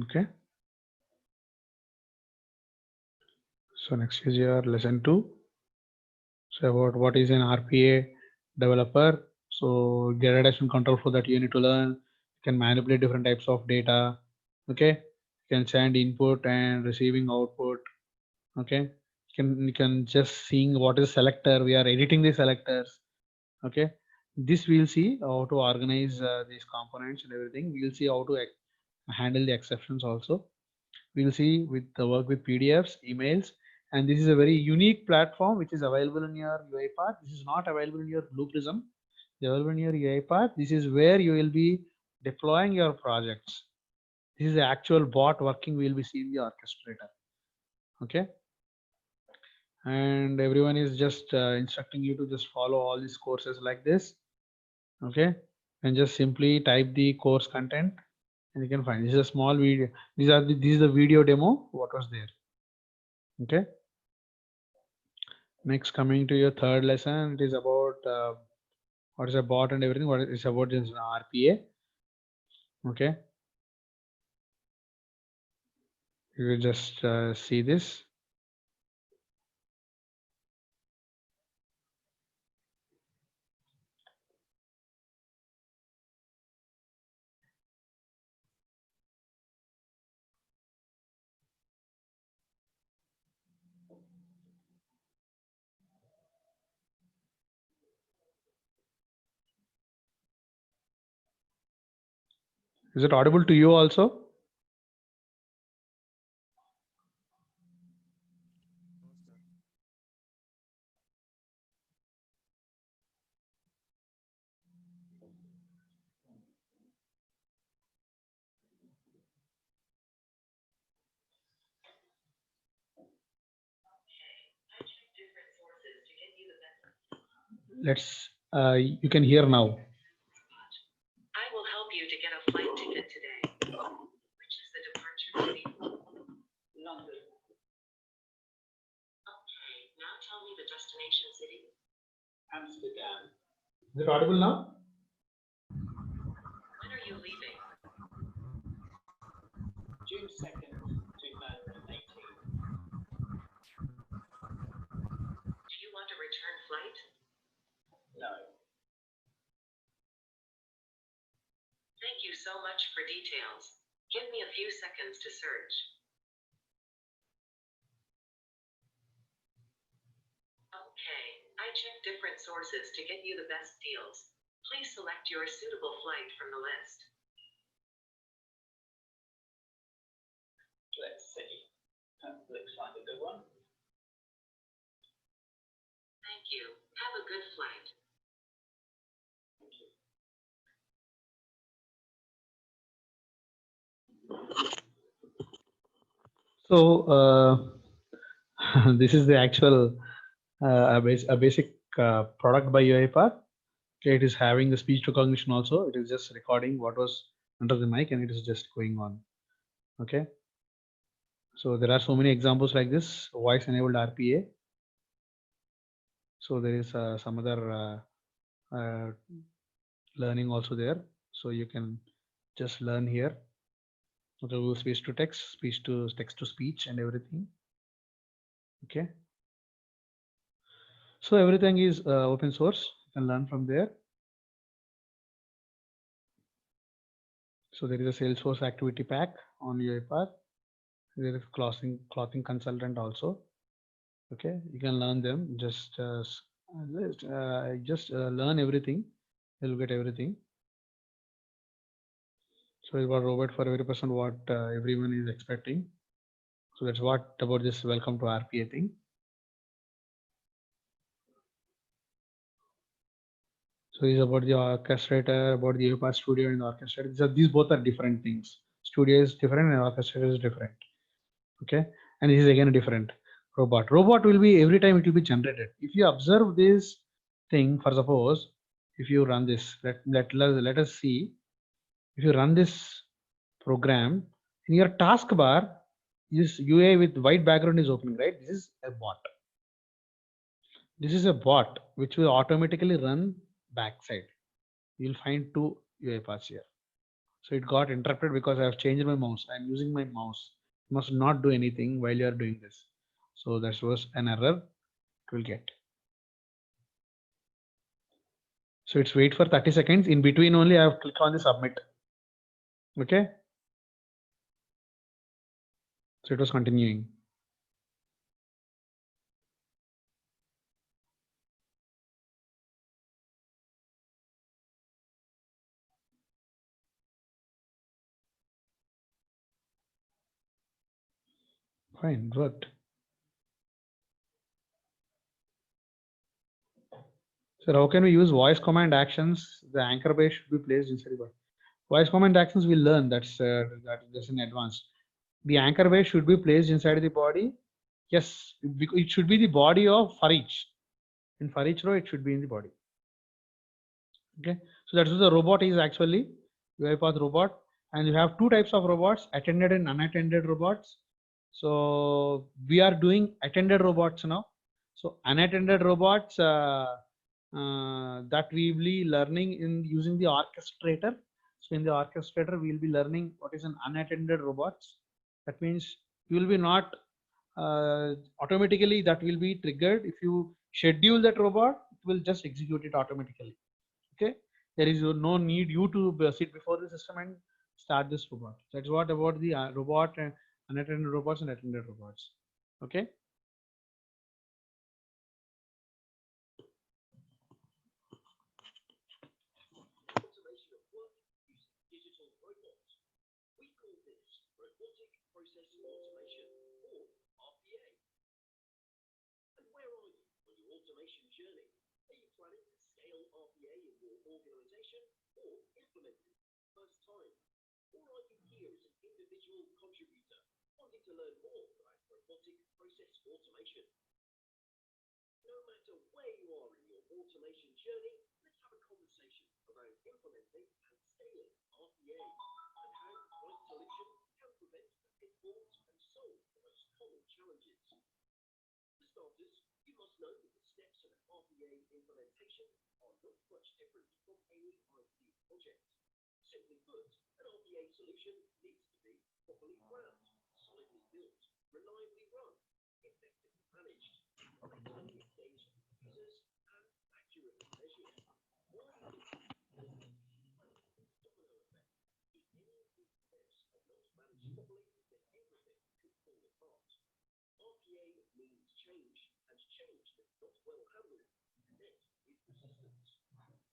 Okay. So next is your lesson 2. So about what is an RPA developer. So gradation control flow that you need to learn. You can manipulate different types of data. Okay. You can send input and receiving output. Okay. You can just seeing what is selector. We are editing the selectors. Okay. This we'll see how to organize these components and everything. We'll see how to handle the exceptions also. We'll see with the work with PDFs, emails, and this is a very unique platform which is available in your UiPath. This is not available in your Blue Prism. It's available in your UiPath. This is where you will be deploying your projects. This is the actual bot working. We will be seeing the orchestrator. Okay. And everyone is just instructing you to just follow all these courses like this. Okay. And just simply type the course content and you can find. This is a small video. This is the video demo. What was there? Okay. Next, coming to your third lesson, it is about what is a bot and everything. What is about this RPA? Okay, you will just see this. Is it audible to you also? Let's. You can hear now. I will help you to get a flight ticket today. Which is the departure city? London. Okay, now tell me the destination city. Amsterdam. Is it audible now? When are you leaving? June 2nd, 2018. Do you want a return flight? No. Thank you so much for details. Give me a few seconds to search. Okay, I checked different sources to get you the best deals. Please select your suitable flight from the list. Let's see. Looks like a good one. Thank you. Have a good flight. So this is the actual a basic product by UiPath. Okay, it is having the speech recognition also. It is just recording what was under the mic and it is just going on. Okay. So there are so many examples like this, voice enabled RPA. So there is some other learning also there. So you can just learn here. So speech to text, text to speech and everything. Okay. So everything is open source. You can learn from there. So there is a Salesforce activity pack on UiPath. There is clothing consultant also. Okay, you can learn them. Just learn everything. You'll get everything. So it's about robot for every person what everyone is expecting. So that's what about this welcome to RPA thing. So it's about the orchestrator, about the UiPath Studio and the orchestrator. These both are different things. Studio is different and orchestrator is different. Okay, and this is again a different robot. Robot will be every time it will be generated. If you observe this thing, for suppose, if you run this, let us see. If you run this program in your taskbar, this UI with white background is opening, right? This is a bot. This is a bot which will automatically run backside. You'll find two UiPaths here. So it got interrupted because I have changed my mouse. I'm using my mouse. You must not do anything while you are doing this. So that was an error it will get. So it's wait for 30 seconds. In between only I have click on the submit. Okay. So it was continuing. Fine, worked. So how can we use voice command actions? The anchor base should be placed inside the body. Voice command actions we'll learn. That's in advance. The anchor base should be placed inside the body. Yes, it should be the body of for each. In for each row, it should be in the body. Okay, so that's what the robot is actually UiPath robot, and you have two types of robots: attended and unattended robots. So we are doing attended robots now. So unattended robots that we will be learning in using the orchestrator. So in the orchestrator, we will be learning what is an unattended robots. That means you will be not automatically that will be triggered. If you schedule that robot, it will just execute it automatically. Okay, there is no need you to sit before the system and start this robot. That's what about the robot and unattended robots and attended robots. Okay. Automation of work using digital robots. We call this robotic process automation, or RPA. And where are you on your automation journey? Are you planning to scale RPA in your organization or implement it for the first time? Or are you here as an individual contributor wanting to learn more about robotic process automation? No matter where you are in your automation journey, let's have a conversation around implementing and scaling RPA and how the right solution can prevent the pitfalls and solve the most common challenges. For starters, you must know that the steps of an RPA implementation are not much different from any IT project. Simply put, an RPA solution needs to be properly planned, solidly built, reliably run, effectively managed, timely engaged with users, and accurately measured. Why is this? Domino effect. If any of these steps are not managed properly, then everything could fall apart. RPA means change, and change that is not well handled met with resistance.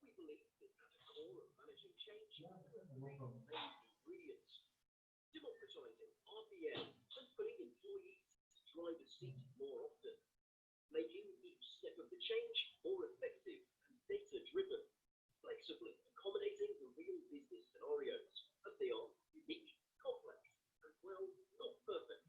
We believe that at the core of managing change are three main ingredients: democratizing RPA and putting employees to driver's seat more often, making each step of the change more effective and data-driven, flexibly accommodating the real business scenarios as they are unique, complex, and well, not perfect.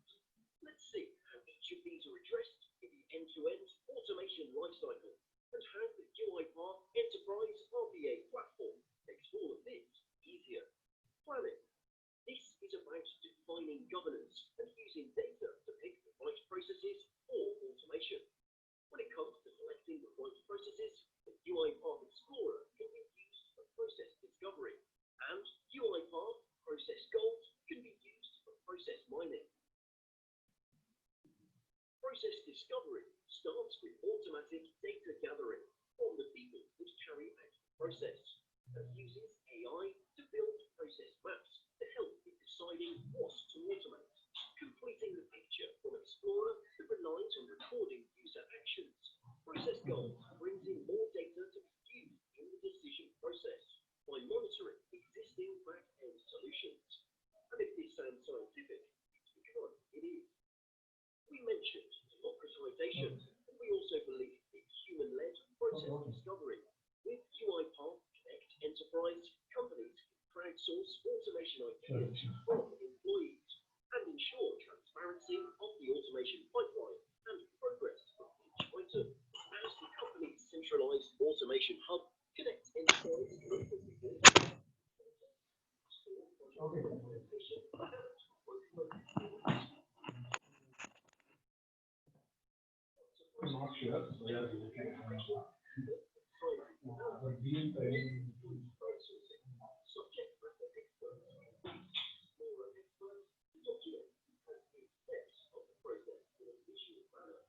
Let's see how each of these are addressed in the end-to-end automation lifecycle and how the UiPath Enterprise RPA platform makes all of this easier. Planning. This is about defining governance and using data to pick the right processes for automation. When it comes to selecting the right processes, the UiPath Explorer can be used for process discovery, and UiPath Process Gold can be used for process mining. Process discovery starts with automatic data gathering from the people that carry out the process and uses AI to build process maps to help in deciding what to automate, completing the picture from Explorer that relies on recording user actions. Process Gold brings in more data to be used in the decision process by monitoring existing back-end solutions. And if this sounds scientific, it's because it is. We mentioned democratization, and we also believe in human-led process discovery. With UiPath Connect Enterprise, companies can crowdsource automation ideas from employees and ensure transparency of the automation pipeline and progress of each item. As the company's centralized automation hub connects enterprise Not sure whether we can subject matter experts, explorer experts, document and steps of the process in a visual manner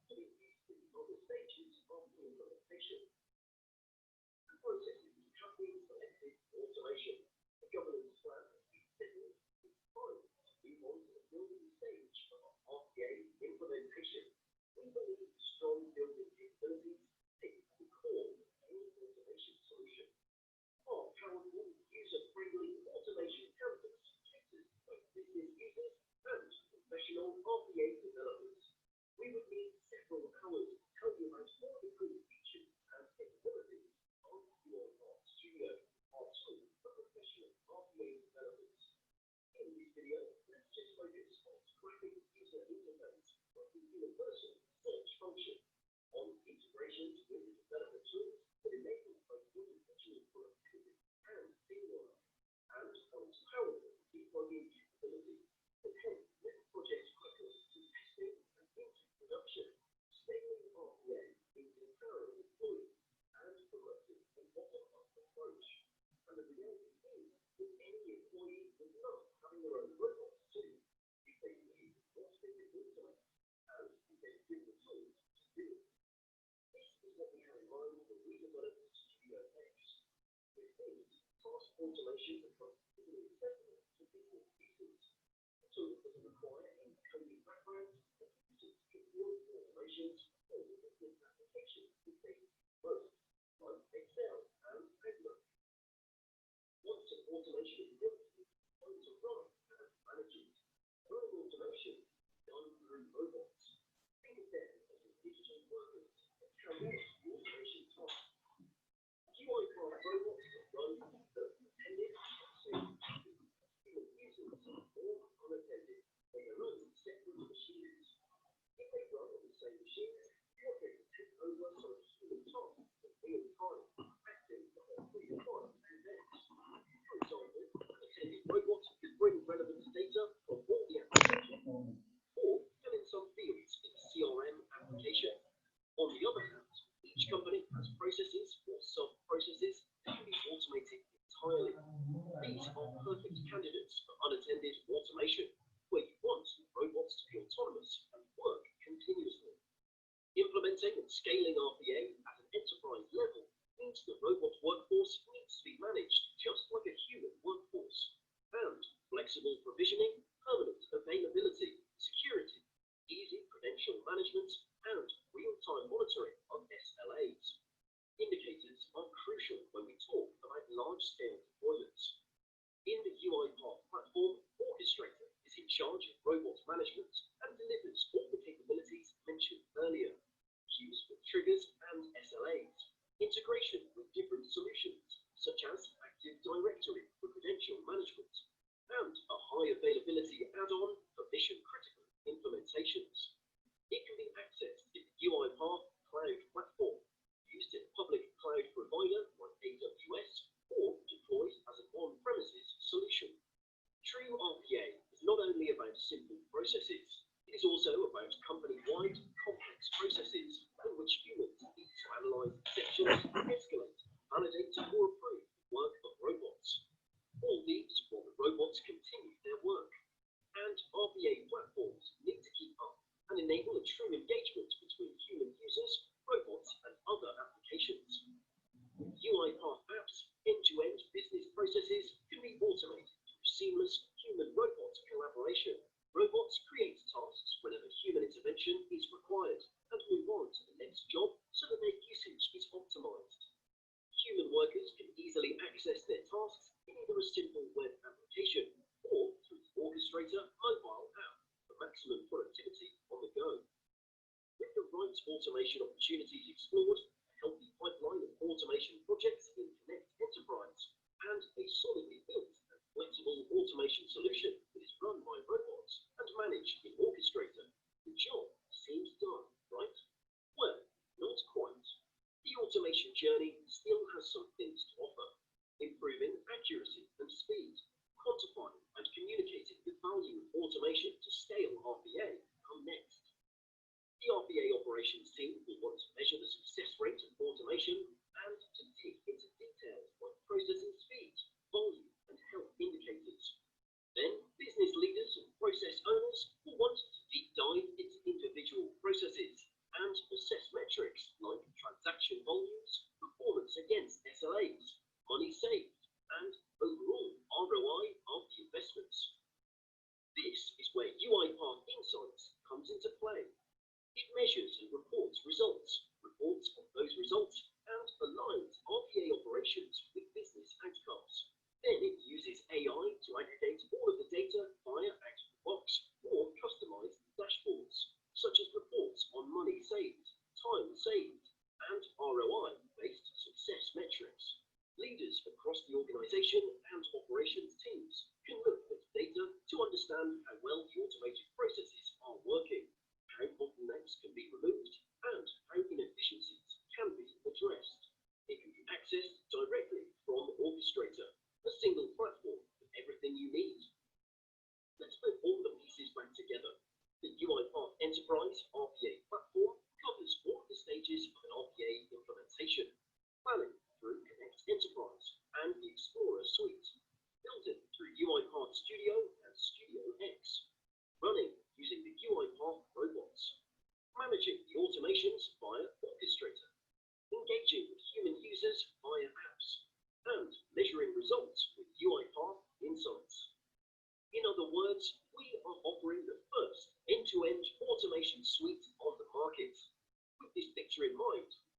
to be used in other stages of the implementation. The process strong building capabilities, technical core, and automation solution. Our powerful, user-friendly automation campus caters to both business users and professional RPA developers. We would need several hours to tell you about all the cool features and capabilities of your Art Studio, our tool for professional RPA developers. In this video, let's just focus on its graphic user interface of the universal search function, on integrations with the developer tools that enable both individual productivity and teamwork, and on its powerful debugging capability that help with projects quickly to testing and into production. Scaling RPA means empowering employees and promoting a bottom-up approach. And the reality is that any employee would love having their own robots too, if they believe what they can automate and if they give the tools to do it. This is what we have in mind when we developed Studio X. With things, task automation becomes easily accessible to business users. A tool doesn't require any coding background, and users can build automations or business applications with things most, like Excel and Outlook. Once an automation is built, it's time to run and manage it. Running automation is done through robots. Think of them as the digital workers that carry out the automation tasks. UiPath robots that run the attended human users or unattended on their own separate machines. If they run on the same machine, you're going to take over some human tasks in real time, acting on predefined events. For example, attended robots can bring relevant data from all the applications, or fill in some fields in a CRM application. On the other hand, each company has processes or sub-processes that can be automated entirely. These are perfect candidates for unattended automation, where you want robots to be autonomous and work continuously. Implementing and scaling RPA at an enterprise level means the robot workforce needs to be managed just like a human workforce. And flexible provisioning, permanent availability, security, easy credential management, and real-time monitoring of SLAs. Indicators are crucial when we talk about large-scale deployments. In the UiPath platform, Orchestrator is in charge of robot management and delivers all the capabilities mentioned earlier. Queues for triggers and SLAs, integration with different solutions, such as Active Directory for credential management, and a high availability add-on for mission-critical implementations. It can be accessed in the UiPath Cloud Platform, used in a public cloud provider like AWS, or deployed as an on-premises solution. True RPA is not only about simple processes, it is also about company-wide complex processes in which humans need to analyze exceptions, escalate, validate, or approve the work of robots. All these while the robots continue their work. And RPA platforms need to keep up and enable a true engagement between human users, robots, and other applications. With UiPath apps, end-to-end business processes can be automated through seamless human-robot collaboration. Robots create tasks whenever human intervention is required and move on to the next job so that their usage is optimized. Human workers can easily access their tasks in either a simple web application or through the Orchestrator mobile app for maximum productivity on the go. With the right automation opportunities explored, a healthy pipeline of automation projects in Connect Enterprise, and a solidly built and flexible automation solution that is run by robots and managed in Orchestrator, the job seems done, right? Well, not quite. The automation journey still has some things to offer. Improving accuracy and speed, quantifying and communicating the value of automation to scale RPA come next. The RPA operations team will want to measure the success rate of automation and to dig into details like processing speed, volume, and health indicators. Then, business leaders and process owners will want to deep dive into individual processes and assess metrics like transaction volumes, performance against SLAs, money saved, and overall ROI of the investments. This is where UiPath Insights comes into play. It measures and reports results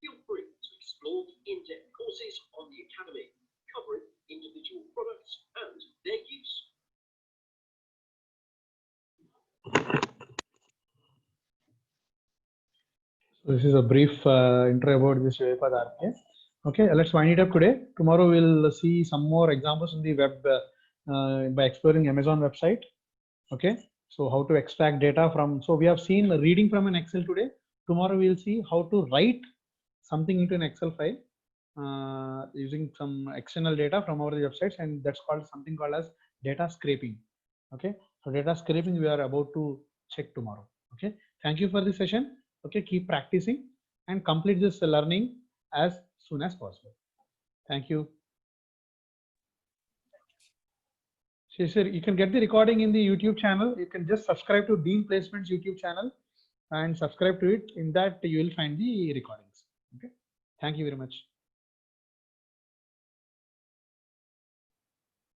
Feel free to explore the in-depth courses on the Academy, covering individual products and their use. So this is a brief intro about this UiPath RPA. Okay, let's wind it up today. Tomorrow we'll see some more examples in the web by exploring Amazon website. Okay, so how to extract data from, so we have seen reading from an Excel today. Tomorrow we'll see how to write something into an Excel file using some external data from our websites, and that's called something called as data scraping. Okay, so data scraping we are about to check tomorrow. Okay, thank you for this session. Okay, keep practicing and complete this learning as soon as possible. Thank you. Sir, you can get the recording in the YouTube channel. You can just subscribe to Dean Placements YouTube channel and subscribe to it. In that you will find the recordings. Okay, thank you very much.